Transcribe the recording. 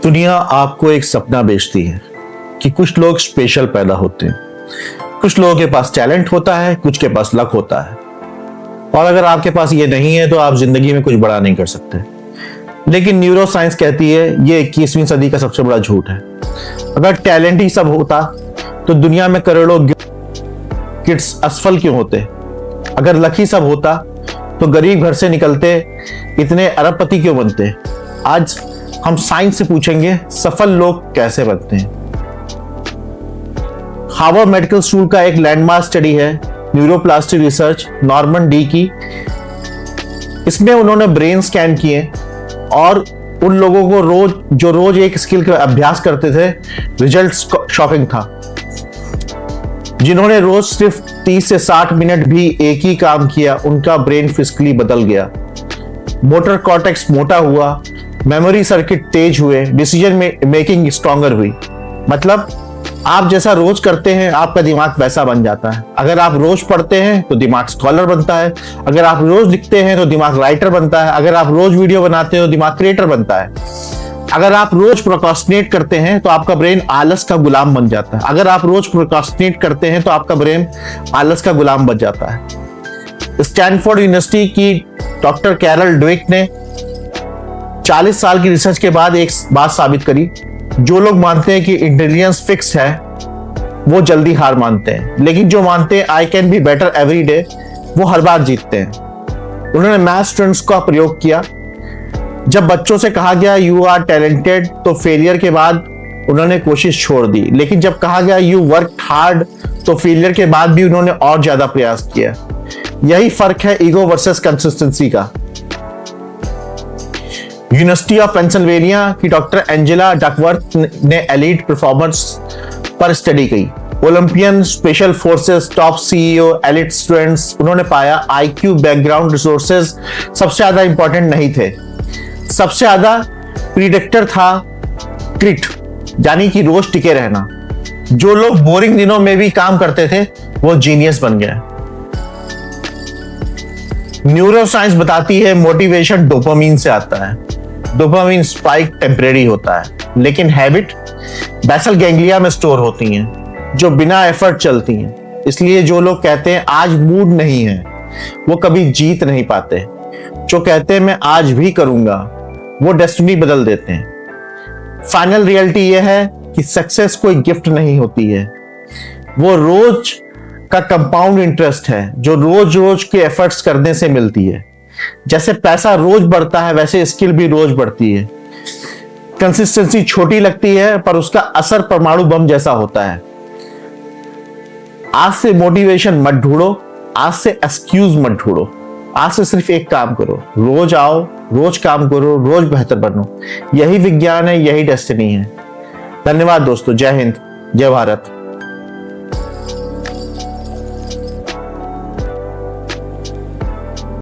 दुनिया आपको एक सपना बेचती है कि कुछ लोग स्पेशल पैदा होते हैं, कुछ लोगों के पास टैलेंट होता है, कुछ के पास लक होता है, और अगर आपके पास ये नहीं है तो आप जिंदगी में कुछ बड़ा नहीं कर सकते। लेकिन न्यूरो साइंस कहती है ये 21वीं सदी का सबसे बड़ा झूठ है। अगर टैलेंट ही सब होता तो दुनिया में करोड़ों किड्स असफल क्यों होते? अगर लक ही सब होता तो गरीब घर से निकलते इतने अरबपति क्यों बनते? आज हम साइंस से पूछेंगे सफल लोग कैसे बनते हैं। हार्वर्ड मेडिकल स्कूल का एक लैंडमार्क स्टडी है न्यूरोप्लास्टिक रिसर्च नॉर्मन डी की। इसमें उन्होंने ब्रेन स्कैन किए और उन लोगों को रोज एक स्किल का अभ्यास करते थे, रिजल्ट शॉकिंग था। जिन्होंने रोज सिर्फ 30 से 60 मिनट भी एक ही काम किया, उनका ब्रेन फिजिकली बदल गया। मोटर कॉर्टेक्स मोटा हुआ, मेमोरी सर्किट तेज हुए, डिसीजन मेकिंग स्ट्रॉन्गर हुई। मतलब आप जैसा रोज करते हैं आपका दिमाग वैसा बन जाता है। अगर आप रोज पढ़ते हैं तो दिमाग स्कॉलर बनता है, अगर आप रोज लिखते हैं तो दिमाग राइटर बनता है, अगर आप रोज वीडियो बनाते हो तो दिमाग क्रिएटर बनता है, अगर आप रोज प्रोक्रास्टिनेट करते हैं तो आपका ब्रेन आलस का गुलाम बन जाता है, अगर आप रोज प्रोक्रास्टिनेट करते हैं तो आपका ब्रेन आलस का गुलाम बन जाता है। स्टैनफोर्ड यूनिवर्सिटी की डॉक्टर कैरल ड्वेक ने 40 साल की रिसर्च के बाद एक बात साबित करी, जो लोग मानते हैं कि इंटेलिजेंस फिक्स है वो जल्दी हार मानते हैं, लेकिन जो मानते हैं I can be better every day वो हर बार जीतते हैं। उन्होंने मैथ स्टूडेंट्स का प्रयोग किया। जब बच्चों से कहा गया यू आर टैलेंटेड तो फेलियर के बाद उन्होंने कोशिश छोड़ दी, लेकिन जब कहा गया यू वर्क हार्ड तो फेलियर के बाद भी उन्होंने और ज्यादा प्रयास किया। यही फर्क है ईगो वर्सेस कंसिस्टेंसी का। यूनिवर्सिटी ऑफ पेंसिल्वेनिया की डॉक्टर एंजेला डकवर्थ ने एलीट परफॉर्मेंस पर स्टडी की। Olympian, special forces, top CEO, elite students, उन्होंने पाया आईक्यू, बैकग्राउंड, रिसोर्सेज सबसे ज्यादा इंपॉर्टेंट नहीं थे। सबसे ज्यादा प्रीडिक्टर था ग्रिट, यानी कि रोज टिके रहना। जो लोग बोरिंग दिनों में भी काम करते थे वो जीनियस बन गए। न्यूरो साइंस बताती है मोटिवेशन डोपामिन से आता है। डोपामिन स्पाइक टेम्परेरी होता है, लेकिन हैबिट बेसल गैंग्लिया में स्टोर होती हैं जो बिना एफर्ट चलती हैं। इसलिए जो लोग कहते हैं आज मूड नहीं है वो कभी जीत नहीं पाते। जो कहते हैं मैं आज भी करूंगा वो डेस्टिनी बदल देते हैं। फाइनल रियलिटी यह है कि सक्सेस कोई गिफ्ट नहीं होती है, वो रोज का कंपाउंड इंटरेस्ट है जो रोज के एफर्ट्स करने से मिलती है। जैसे पैसा रोज बढ़ता है वैसे स्किल भी रोज बढ़ती है। कंसिस्टेंसी छोटी लगती है पर उसका असर परमाणु बम जैसा होता है। आज से मोटिवेशन मत ढूंढो, आज से एक्सक्यूज मत ढूंढो, आज से सिर्फ एक काम करो, रोज आओ, रोज काम करो, रोज बेहतर बनो। यही विज्ञान है, यही डेस्टिनी है। धन्यवाद दोस्तों, जय हिंद, जय भारत।